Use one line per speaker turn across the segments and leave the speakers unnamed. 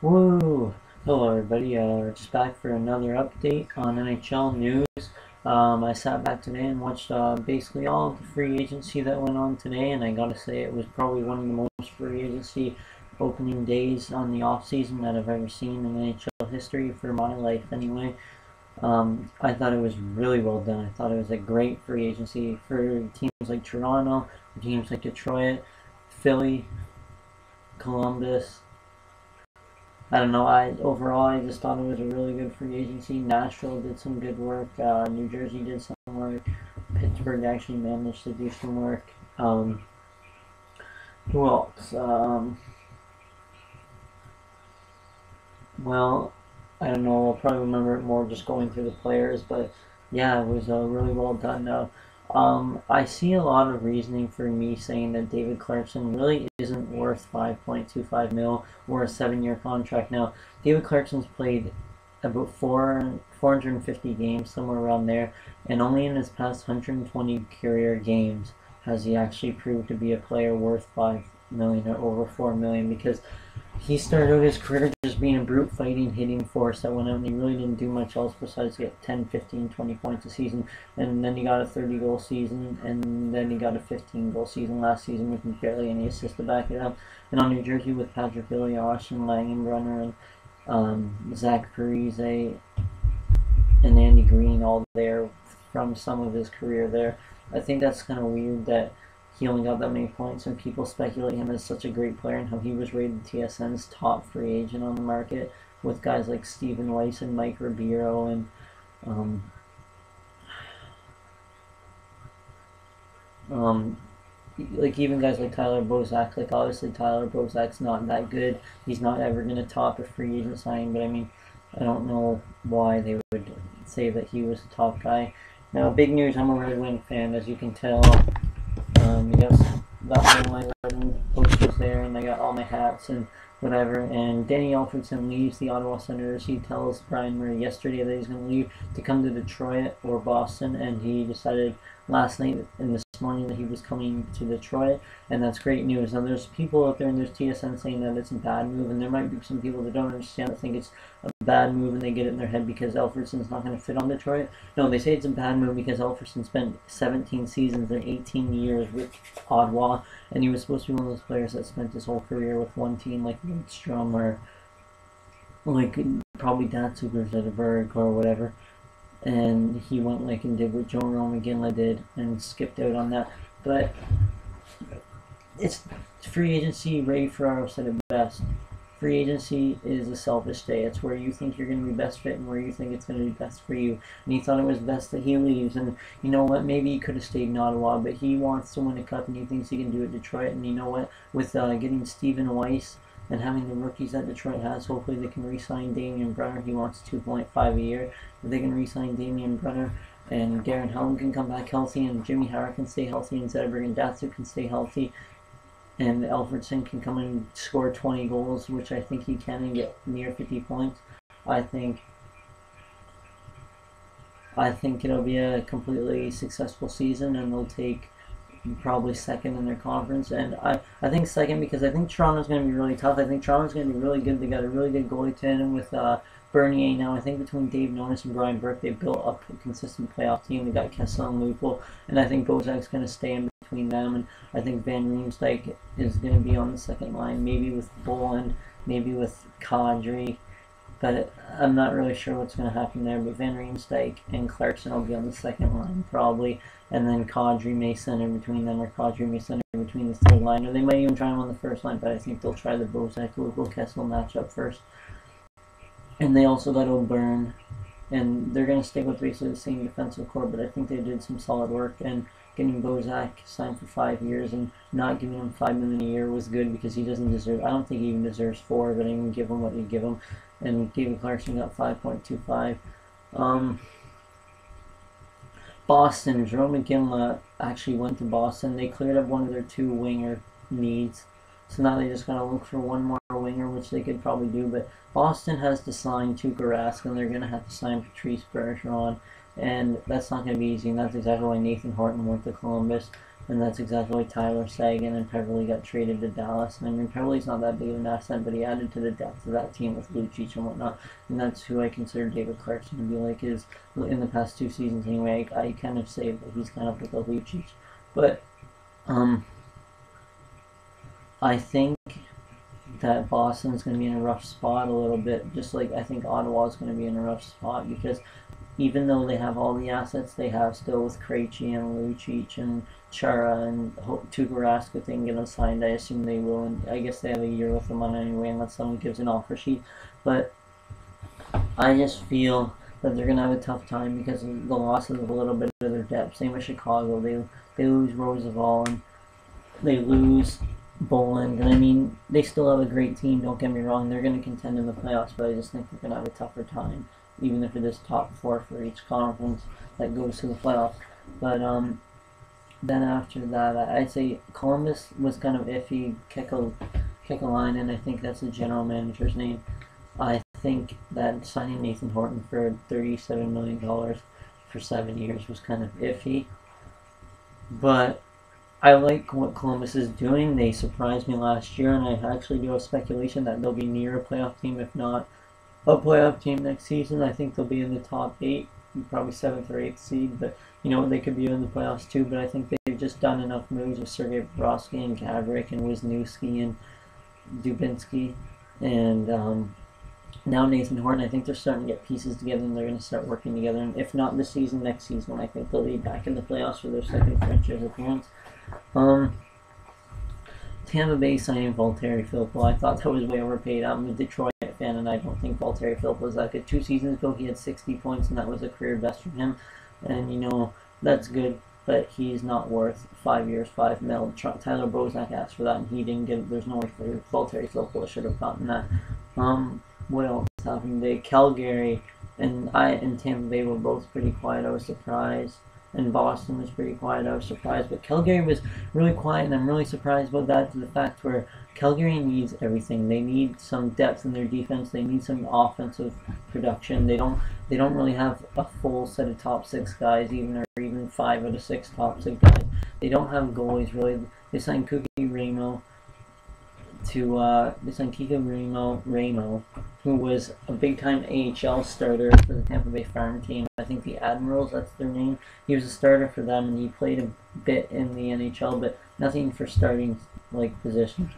Woo! Hello everybody, just back for another update on NHL news. I sat back today and watched basically all of the free agency that went on today, and I gotta say it was probably one of the most free agency opening days on the off season that I've ever seen in NHL history for my life anyway. I thought it was really well done. I thought it was a great free agency for teams like Toronto, for teams like Detroit, Philly, Columbus. I don't know. I just thought it was a really good free agency. Nashville did some good work. New Jersey did some work. Pittsburgh actually managed to do some work. Who else? Well, I don't know. I'll probably remember it more just going through the players, but yeah, it was really well done. I see a lot of reasoning for me saying that David Clarkson really isn't worth 5.25 mil or a 7-year contract. Now, David Clarkson's played about 450 games, somewhere around there, and only in his past 120 career games has he actually proved to be a player worth 5 million or over 4 million, because he started out his career just being a brute fighting hitting force that went out and he really didn't do much else besides get 10, 15, 20 points a season, and then he got a 30 goal season, and then he got a 15 goal season last season with barely any assists to back it up. And on New Jersey with Patrick Elias and Langenbrunner and Zach Parise and Andy Green all there from some of his career there. I think that's kind of weird that he only got that many points, and people speculate him as such a great player and how he was rated TSN's top free agent on the market with guys like Stephen Weiss and Mike Ribeiro and um, um, like even guys like Tyler Bozak. Like obviously Tyler Bozak's not that good. He's not ever going to top a free agent signing, but I mean, I don't know why they would say that he was the top guy. Now, big news, I'm a Red Wing fan, as you can tell. You got all my Red posters there, and I got all my hats and whatever. And Danny Alfredsson leaves the Ottawa Senators. He tells Brian Murray yesterday that he's going to leave to come to Detroit or Boston, and he decided last night and this morning that he was coming to Detroit, and that's great news. Now, there's people out there and there's TSN saying that it's a bad move, and there might be some people that don't understand, that think it's a bad move, and they get it in their head because Alfredsson's not going to fit on Detroit. No, they say it's a bad move because Alfredsson spent 17 seasons and 18 years with Ottawa, and he was supposed to be one of those players that spent his whole career with one team, like Lidstrom or like probably Datsuk or Zetterberg or whatever. And he went like and did what Leafs Iginla did and skipped out on that. But it's free agency. Ray Ferraro said it best. Free agency is a selfish day. It's where you think you're going to be best fit and where you think it's going to be best for you. And he thought it was best that he leaves. And you know what? Maybe he could have stayed in Ottawa, but he wants to win a cup and he thinks he can do it at Detroit. And you know what? With getting Stephen Weiss and having the rookies that Detroit has, hopefully they can re-sign Damian Brunner. He wants 2.5 a year. If they can re-sign Damian Brunner and Darren Helm can come back healthy, and Jimmy Howard can stay healthy, and Zetterberg and Datsuk can stay healthy, and Alfredsson can come and score 20 goals, which I think he can, and get near 50 points. I think it'll be a completely successful season, and they'll take probably second in their conference. And I think second because I think Toronto's going to be really tough. I think Toronto's going to be really good. They got a really good goalie tandem with Bernier now. I think between Dave Nonis and Brian Burke, they built up a consistent playoff team. They got Kessel and Lupul, and I think Bozak's going to stay in between them. And I think Van Riemsdyk is going to be on the second line, maybe with Boland, maybe with Kadri. But I'm not really sure what's going to happen there. But Van Riemsdyk and Clarkson will be on the second line probably, and then Kadri may center between them, or Kadri may center between the third line, or they might even try him on the first line. But I think they'll try the Bozak Kessel matchup first. And they also got O'Byrne, and they're going to stick with basically the same defensive core. But I think they did some solid work, and getting Bozak signed for 5 years and not giving him $5 million a year was good, because he doesn't deserve. I don't think he even deserves 4, but I even give him what you give him. And David Clarkson got 5.25. Boston, Jarome Iginla actually went to Boston. They cleared up one of their 2 winger needs, so now they just gotta look for one more winger, which they could probably do. But Boston has to sign Tuukka Rask, and they're gonna have to sign Patrice Bergeron, and that's not gonna be easy. And that's exactly why Nathan Horton went to Columbus. and that's exactly why Tyler Seguin and Peverley got traded to Dallas. And I mean, Peverley's not that big of an asset, but he added to the depth of that team with Lucic and whatnot, and that's who I consider David Clarkson to be like. Is in the past 2 seasons anyway, I kind of say that he's kind of like a Lucic, but I think that Boston's going to be in a rough spot a little bit, just like I think Ottawa's going to be in a rough spot, because even though they have all the assets they have still with Krejci and Lucic and Chara and Tuukka Rask, if they can get them signed, I assume they will, and I guess they have a year with them on anyway unless someone gives an offer sheet, but I just feel that they're going to have a tough time because of the loss of a little bit of their depth. Same with Chicago, they lose Roosevelt and they lose Boland, and I mean, they still have a great team, don't get me wrong, they're going to contend in the playoffs, but I just think they're going to have a tougher time, even if it is top 4 for each conference that goes to the playoffs. But then after that, I'd say Columbus was kind of iffy. Kekalainen, I think that's the general manager's name. I think that signing Nathan Horton for $37 million for 7 years was kind of iffy, but I like what Columbus is doing. They surprised me last year, and I actually do a speculation that they'll be near a playoff team, if not a playoff team next season. I think they'll be in the top 8, probably 7th or 8th seed, but you know, they could be in the playoffs too. But I think they've just done enough moves with Sergei Bobrovsky and Gaborik and Wisniewski and Dubinsky, and now Nathan Horton. I think they're starting to get pieces together, and they're going to start working together. And if not this season, next season, I think they'll be back in the playoffs for their second franchise appearance. Tampa Bay signing Valtteri Filippo, I thought that was way overpaid. I'm a Detroit fan, and I don't think Valtteri Filippo was that good. 2 seasons ago, he had 60 points, and that was a career best for him. And, you know, that's good, but he's not worth 5 years, $5 million. Tyler Bozak asked for that, and he didn't get it. There's no way for Valtteri Filippo should have gotten that. What else happened today? Calgary and Tampa Bay were both pretty quiet. I was surprised. And Boston was pretty quiet. I was surprised, but Calgary was really quiet, and I'm really surprised about that, to the fact where Calgary needs everything. They need some depth in their defense. They need some offensive production. They don't really have a full set of top 6 guys, even 5 out of 6 top 6 guys. They don't have goalies really. They signed Kiki Ramo, who was a big-time AHL starter for the Tampa Bay Farm team. I think the Admirals, that's their name. He was a starter for them, and he played a bit in the NHL, but nothing for starting position.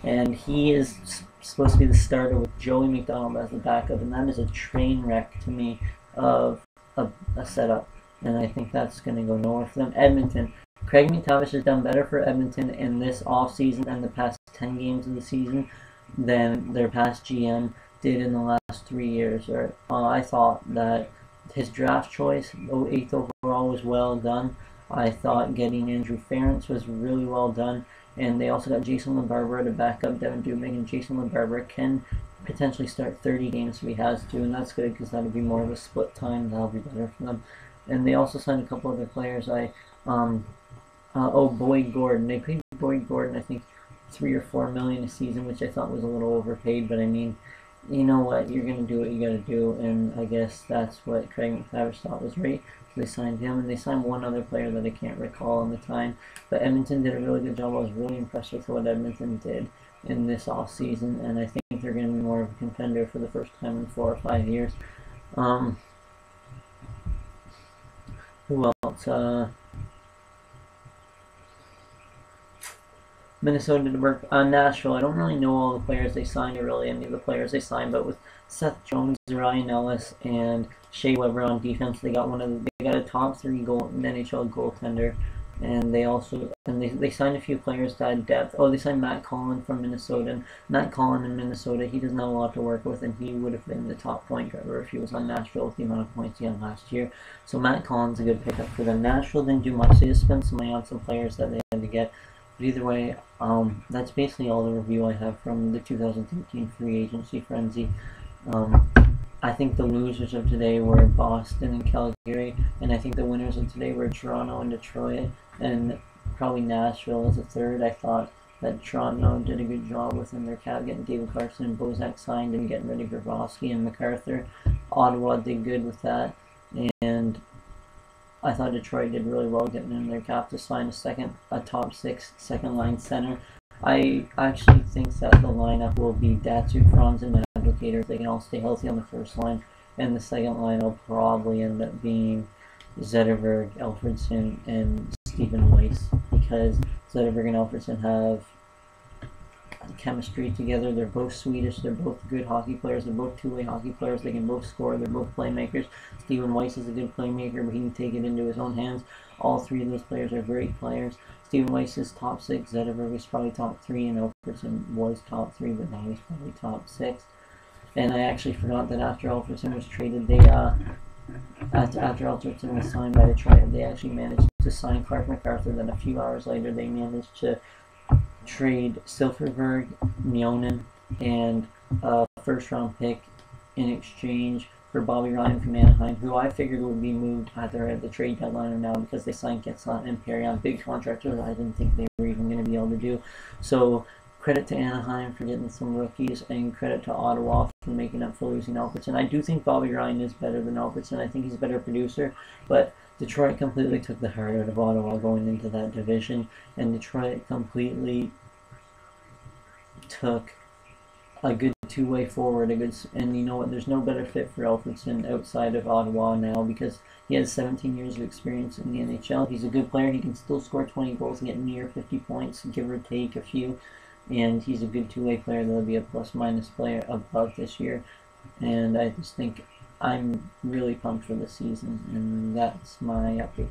And he is supposed to be the starter with Joey McDonald as the backup, and that is a train wreck to me of a setup. And I think that's going to go nowhere for them. Edmonton. Craig McTavish has done better for Edmonton in this offseason and the past 10 games of the season than their past GM did in the last 3 years. I thought that his draft choice, 8th overall, was well done. I thought getting Andrew Ference was really well done. And they also got Jason LaBarbera to back up Devin Dubnyk, and Jason LaBarbera can potentially start 30 games if he has to, and that's good because that'll be more of a split time. That'll be better for them. And they also signed a couple other players. Boyd Gordon. They paid Boyd Gordon, I think, $3 or $4 million a season, which I thought was a little overpaid. But I mean, you know what? You're gonna do what you gotta do, and I guess that's what Craig McTavish thought was right. So they signed him, and they signed one other player that I can't recall in the time. But Edmonton did a really good job. I was really impressed with what Edmonton did in this off season, and I think they're gonna be more of a contender for the first time in 4 or 5 years. Who else? Minnesota did work on Nashville. I don't really know all the players they signed, or really any of the players they signed, but with Seth Jones, Ryan Ellis, and Shea Weber on defense, they got a top 3 NHL goaltender, and they signed a few players to add depth. They signed Matt Cullen from Minnesota. And Matt Cullen in Minnesota, he doesn't have a lot to work with, and he would have been the top point getter if he was on Nashville with the amount of points he had last year. So Matt Cullen's a good pickup for them. Nashville didn't do much. They just spent some money on some players that they had to get. But either way, that's basically all the review I have from the 2013 free agency frenzy. I think the losers of today were Boston and Calgary, and I think the winners of today were Toronto and Detroit, and probably Nashville as a third. I thought that Toronto did a good job within their cap, getting David Clarkson and Bozak signed and getting rid of Grabowski and MacArthur. Ottawa did good with that, and I thought Detroit did really well getting in their cap to sign a top six second line center. I actually think that the lineup will be Datsuk, Franz, and Navigator if they can all stay healthy on the first line, and the second line will probably end up being Zetterberg, Alfredsson, and Stephen Weiss, because Zetterberg and Alfredsson have chemistry together. They're both Swedish. They're both good hockey players. They're both two-way hockey players. They can both score. They're both playmakers. Stephen Weiss is a good playmaker, but he can take it into his own hands. All three of those players are great players. Stephen Weiss is top six. Zetterberg is probably top three, and Alfredsson was top three, but now he's probably top six. And I actually forgot that after Alfredsson was traded, after Alfredsson was signed by Detroit, they actually managed to sign Clark MacArthur. Then a few hours later, they managed to trade Silfverberg, Mionen, and a first-round pick in exchange for Bobby Ryan from Anaheim, who I figured would be moved either at the trade deadline or now, because they signed Getzlaff and Perry on big contracts that I didn't think they were even going to be able to do. So credit to Anaheim for getting some rookies, and credit to Ottawa for making up for losing Alfredsson. I do think Bobby Ryan is better than Alfredsson. I think he's a better producer, but Detroit completely took the heart out of Ottawa going into that division, and Detroit completely took a good two-way forward, and you know what, there's no better fit for Alfredsson outside of Ottawa now, because he has 17 years of experience in the NHL. He's a good player. He can still score 20 goals and get near 50 points, give or take a few, and he's a good two-way player that'll be a plus-minus player above this year, and I just think I'm really pumped for the season, and that's my update.